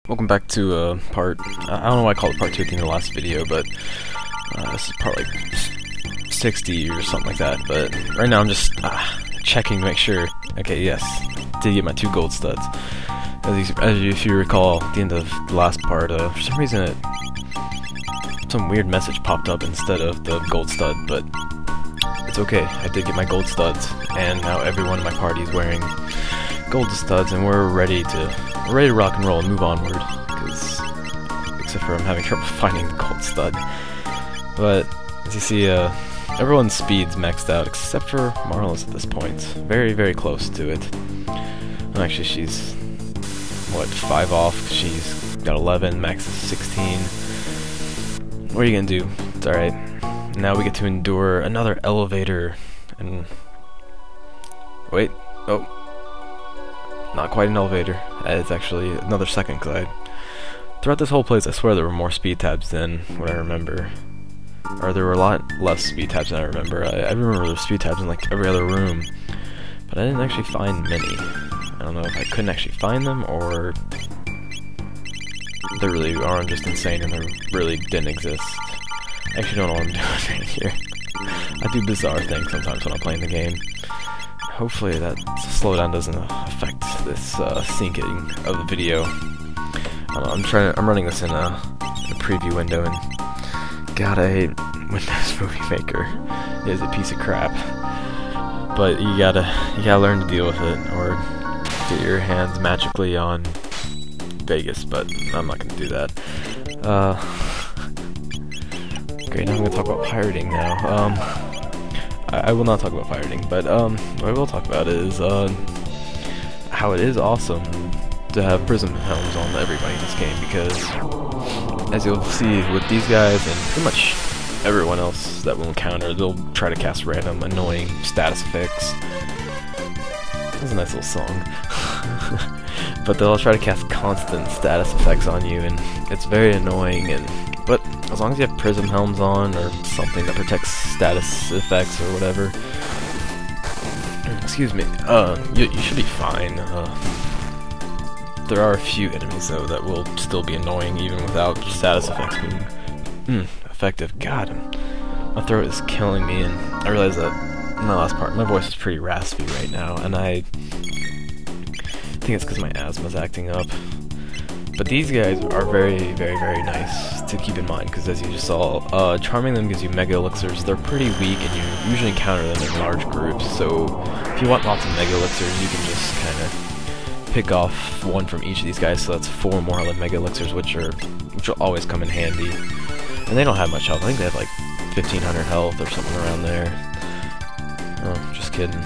Welcome back to part, I don't know why I called it part 2 at the end of the last video, but this is part like 60 or something like that, but right now I'm just checking to make sure. Okay, yes, did get my 2 gold studs. If you recall, at the end of the last part, for some reason some weird message popped up instead of the gold stud, but it's okay, I did get my gold studs, and now everyone in my party is wearing gold studs, and we're ready to rock and roll and move onward, because except for I'm having trouble finding the gold stud. But as you see, everyone's speed's maxed out except for Marla's at this point. Very, very close to it. And actually, she's what, 5 off? She's got 11. Max is 16. What are you gonna do? It's all right. Now we get to endure another elevator. And wait, oh. Not quite an elevator. It's actually another second, because throughout this whole place, I swear there were more speed tabs than what I remember. Or there were a lot less speed tabs than I remember. I remember there were speed tabs in like every other room, but I didn't actually find many. I don't know if I couldn't actually find them, or they really are just insane and they really didn't exist. I actually don't know what I'm doing right here. I do bizarre things sometimes when I'm playing the game. Hopefully that slowdown doesn't affect this syncing of the video. I'm running this in a preview window, and God, I hate Windows Movie Maker. It is a piece of crap. But you gotta learn to deal with it, or get your hands magically on Vegas. But I'm not gonna do that. Great. Now I'm gonna talk about pirating now. I will not talk about pirating, but what I will talk about is how it is awesome to have prism helms on everybody in this game, because as you'll see with these guys and pretty much everyone else that we'll encounter, they'll try to cast random annoying status effects. That's a nice little song. But they'll try to cast constant status effects on you, and it's very annoying. But as long as you have prism helms on, or something that protects status effects or whatever, excuse me, you should be fine. There are a few enemies though that will still be annoying even without status effects being effective. God, my throat is killing me, and I realize that in my last part, my voice is pretty raspy right now, and I think it's because my asthma's acting up. But these guys are very, very, very nice to keep in mind, because as you just saw, charming them gives you mega elixirs. They're pretty weak, and you usually encounter them in large groups, so if you want lots of mega elixirs, you can just kind of pick off one from each of these guys, so that's 4 more mega elixirs, which will always come in handy. And they don't have much health. I think they have like 1500 health or something around there. Oh, just kidding.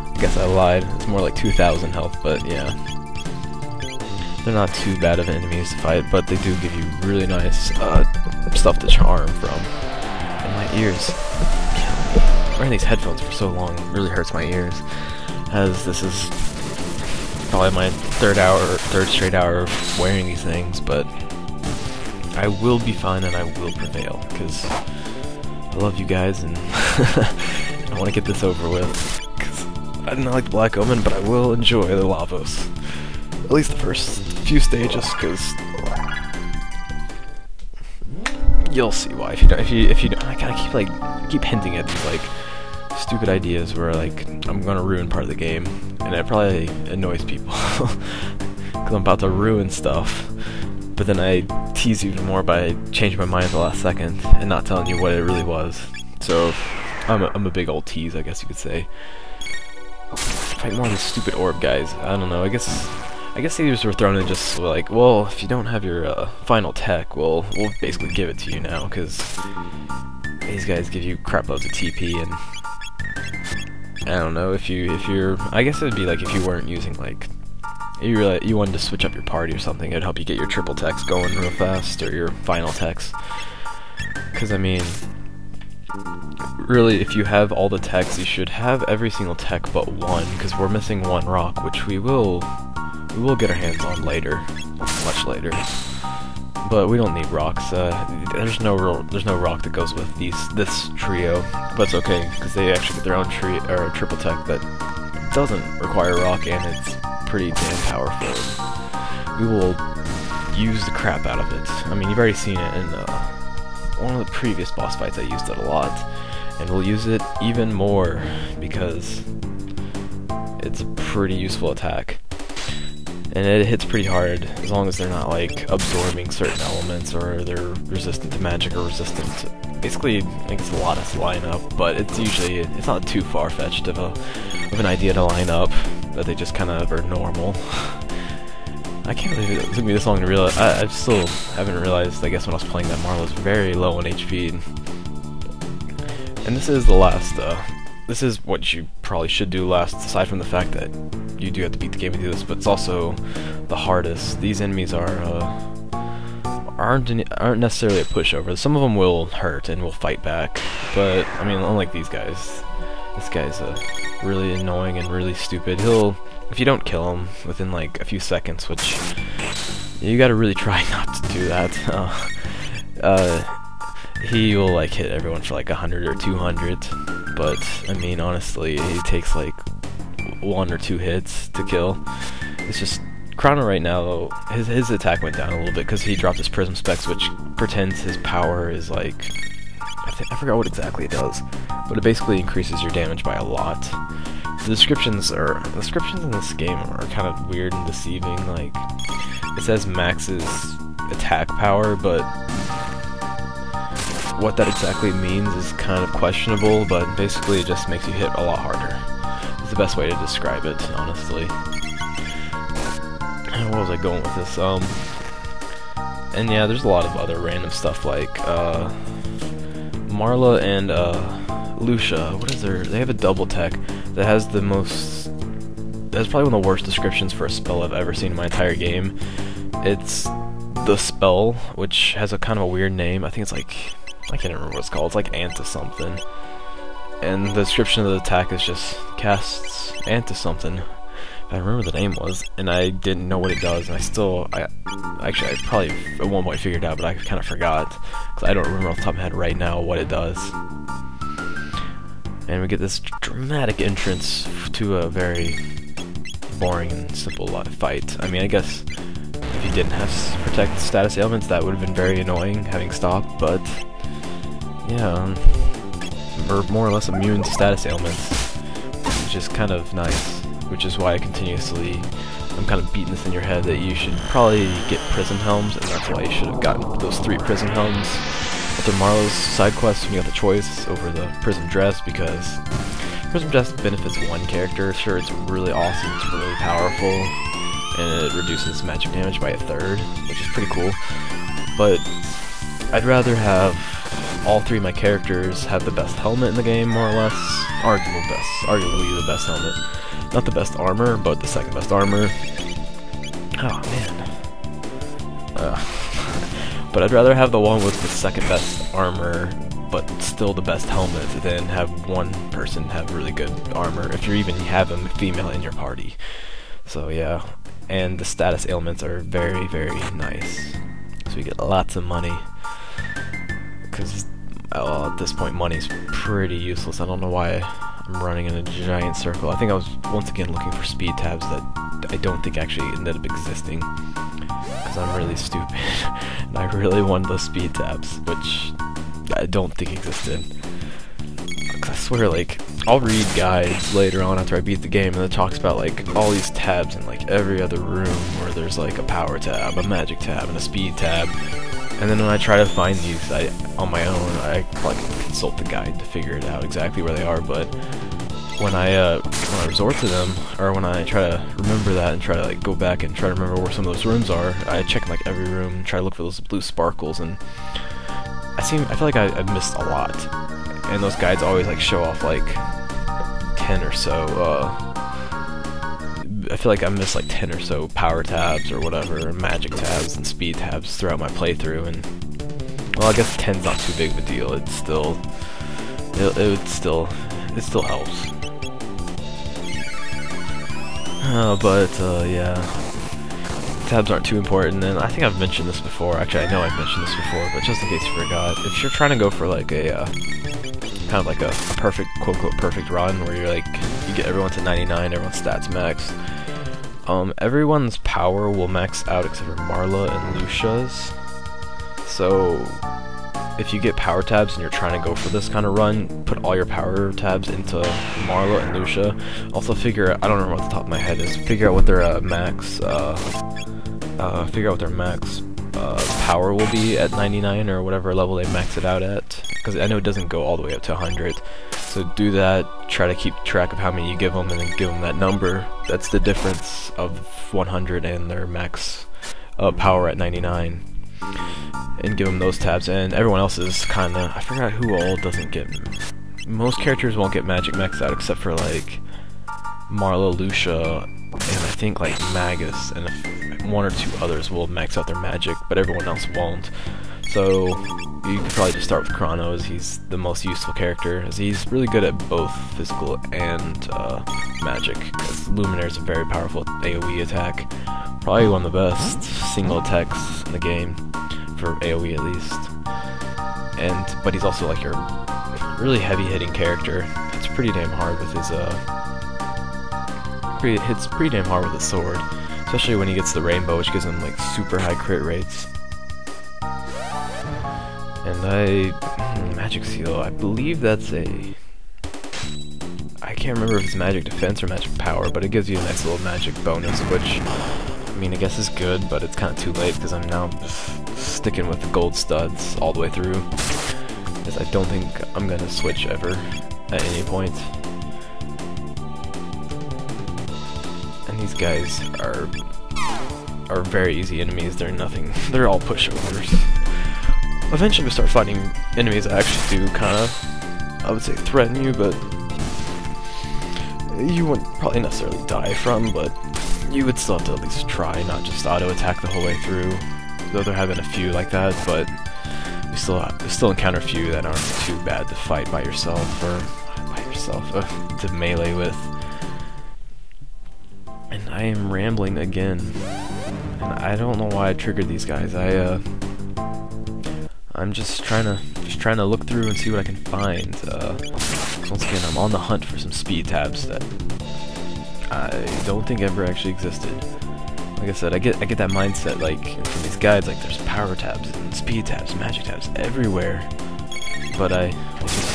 I guess I lied. It's more like 2000 health, but yeah. They're not too bad of enemies to fight, but they do give you really nice stuff to charm from. And my ears kill me. Wearing these headphones for so long really hurts my ears, as this is probably my third straight hour of wearing these things, but I will be fine and I will prevail, because I love you guys and I want to get this over with, because I don't like the Black Omen, but I will enjoy the Lavos. At least the first few stages, because you'll see why if you don't. I gotta keep hinting at these like stupid ideas where like I'm gonna ruin part of the game, and it probably annoys people because I'm about to ruin stuff. But then I tease you even more by changing my mind at the last second and not telling you what it really was. So I'm a big old tease, I guess you could say. Fight more of these stupid orb guys. I don't know. I guess these were thrown in just like, well, if you don't have your final tech, we'll basically give it to you now, because these guys give you crap loads of TP, and I don't know, if you're, I guess it would be like if you weren't using like, you wanted to switch up your party or something, it'd help you get your triple techs going real fast, or your final techs, because I mean, really, if you have all the techs, you should have every single tech but one, because we're missing one rock, which we will get our hands on later, much later. But we don't need rocks. There's no rock that goes with this trio, but it's okay because they actually get their own triple tech that doesn't require rock, and it's pretty damn powerful. We will use the crap out of it. I mean, you've already seen it in one of the previous boss fights. I used it a lot, and we'll use it even more because it's a pretty useful attack. And it hits pretty hard, as long as they're not, like, absorbing certain elements, or they're resistant to magic, or resistant to... Basically, I think it's a lot to line up, but it's usually... It's not too far-fetched of an idea to line up, that they just kind of are normal. I can't believe it took me this long to realize... I still haven't realized, I guess, when I was playing that Marlo's very low on HP. And this is the last, this is what you probably should do last, aside from the fact that you do have to beat the game to do this, but it's also the hardest. These enemies aren't necessarily a pushover. Some of them will hurt and will fight back, but I mean, unlike these guys, this guy's really annoying and really stupid. If you don't kill him within like a few seconds, which you gotta really try not to do that, he will like hit everyone for like 100 or 200, but I mean, honestly, he takes like 1 or 2 hits to kill. It's just Chrono right now, his attack went down a little bit because he dropped his Prism Specs, which pretends his power is like, I forgot what exactly it does, but it basically increases your damage by a lot. The descriptions in this game are kind of weird and deceiving. Like, it says max's attack power, but what that exactly means is kind of questionable, but basically it just makes you hit a lot harder. It's the best way to describe it, honestly. What was I going with this? And yeah, there's a lot of other random stuff like Marla and Lucia. What is their? They have a double tech that has the most. That's probably one of the worst descriptions for a spell I've ever seen in my entire game. It's the spell, which has a kind of a weird name. I think it's like, I can't remember what it's called. It's like Anta something. And the description of the attack is just casts Anta something. I remember the name was, and I didn't know what it does, and I probably at one point figured it out, but I kind of forgot, because I don't remember off the top of my head right now what it does. And we get this dramatic entrance to a very boring and simple fight. I mean, I guess if you didn't have protect status ailments, that would have been very annoying, having stopped, but yeah, we're more or less immune to status ailments, which is kind of nice. Which is why I'm kind of beating this in your head that you should probably get Prism Helms, and that's why you should have gotten those 3 Prism Helms after Marlo's side quest when you got the choice over the Prism Dress, because Prism Dress benefits one character. Sure, it's really awesome, it's really powerful, and it reduces magic damage by 1/3, which is pretty cool, but I'd rather have all 3 of my characters have the best helmet in the game, more or less. Arguably the best helmet. Not the best armor, but the second best armor. Oh, man. But I'd rather have the one with the second best armor, but still the best helmet, than have one person have really good armor, if you even have a female in your party. So yeah, and the status ailments are very, very nice. So we get lots of money, because at this point money's pretty useless. I don't know why I'm running in a giant circle. I think I was once again looking for speed tabs that I don't think actually ended up existing, because I'm really stupid and I really wanted those speed tabs, which I don't think existed. Because I swear, like, I'll read guides later on after I beat the game, and it talks about like all these tabs in like every other room where there's like a power tab, a magic tab, and a speed tab. And then when I try to find these on my own, I like consult the guide to figure it out exactly where they are. But when I resort to them, or when I try to remember that and try to like go back and try to remember where some of those rooms are, I check like every room and try to look for those blue sparkles, and I feel like I missed a lot. And those guides always like show off like 10 or so. I feel like I missed like 10 or so power tabs or whatever, magic tabs and speed tabs throughout my playthrough, and well, I guess 10's not too big of a deal. It's still, it still helps. Yeah, tabs aren't too important, and I think I've mentioned this before. Actually, I know I've mentioned this before, but just in case you forgot, if you're trying to go for like a kind of like a perfect, quote-unquote perfect run, where you're like, you get everyone to 99, everyone's stats max, Everyone's power will max out except for Marla and Lucia's. So if you get power tabs and you're trying to go for this kind of run, put all your power tabs into Marla and Lucia. Also figure out, I don't remember what the top of my head is, figure out what their max power will be at 99 or whatever level they max it out at, because I know it doesn't go all the way up to 100. So do that, try to keep track of how many you give them, and then give them that number. That's the difference of 100 and their max power at 99. And give them those tabs, and everyone else is kinda, I forgot who all doesn't get, most characters won't get magic maxed out except for like Marla, Lucia, and I think like Magus, and one or two others will max out their magic, but everyone else won't. So you could probably just start with Chrono, as he's the most useful character, as he's really good at both physical and magic. Luminaire is a very powerful AoE attack, probably one of the best single attacks in the game, for AoE at least. But he's also like your really heavy hitting character. It's pretty damn hard with his hits pretty damn hard with his sword, especially when he gets the rainbow, which gives him like super high crit rates. And magic seal, I believe that's a, I can't remember if it's magic defense or magic power, but it gives you a nice little magic bonus, which I mean I guess is good, but it's kind of too late because I'm now sticking with the gold studs all the way through, because I don't think I'm gonna switch ever at any point. And these guys are very easy enemies. They're nothing. They're all pushovers. Eventually we start fighting enemies that actually do kind of, I would say, threaten you, but you wouldn't probably necessarily die from, but you would still have to at least try, not just auto attack the whole way through. Though there have been a few like that, but you still encounter a few that aren't too bad to fight by yourself, to melee with. And I am rambling again, and I don't know why I triggered these guys. I'm just trying to look through and see what I can find. Once again, I'm on the hunt for some speed tabs that I don't think ever actually existed. Like I said, I get that mindset, like, from these guides, like, there's power tabs and speed tabs, magic tabs everywhere. But I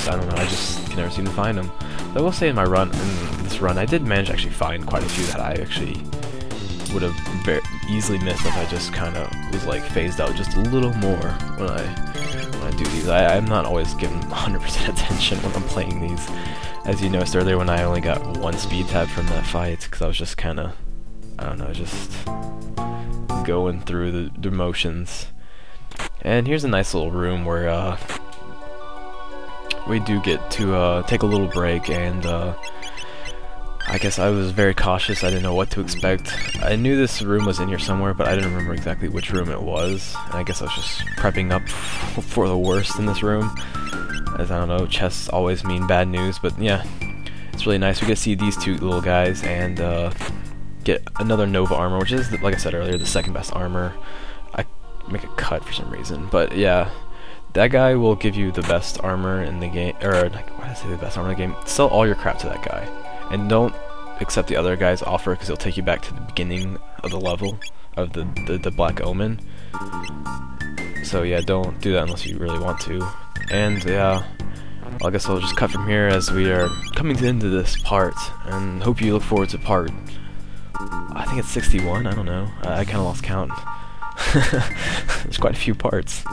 don't know, I just can never seem to find them. But I will say in this run, I did manage to actually find quite a few that I actually would have very easily missed if I just kind of was, like, phased out just a little more when I do these. I'm not always giving 100% attention when I'm playing these. As you noticed earlier when I only got one speed tab from that fight, because I was just kind of, I don't know, just going through the motions. And here's a nice little room where we do get to take a little break, and I guess I was very cautious. I didn't know what to expect. I knew this room was in here somewhere, but I didn't remember exactly which room it was. And I guess I was just prepping up for the worst in this room. As I don't know, chests always mean bad news, but yeah, it's really nice. We get to see these two little guys and get another Nova armor, which is, like I said earlier, the second best armor. I make a cut for some reason, but yeah, that guy will give you the best armor in the game, or like, why did I say the best armor in the game? Sell all your crap to that guy, and don't accept the other guy's offer, because he'll take you back to the beginning of the level of the Black Omen. So yeah, don't do that unless you really want to. And yeah, I guess I'll just cut from here as we are coming to the end of this part, and hope you look forward to part, I think it's 61, I don't know, I kind of lost count. There's quite a few parts.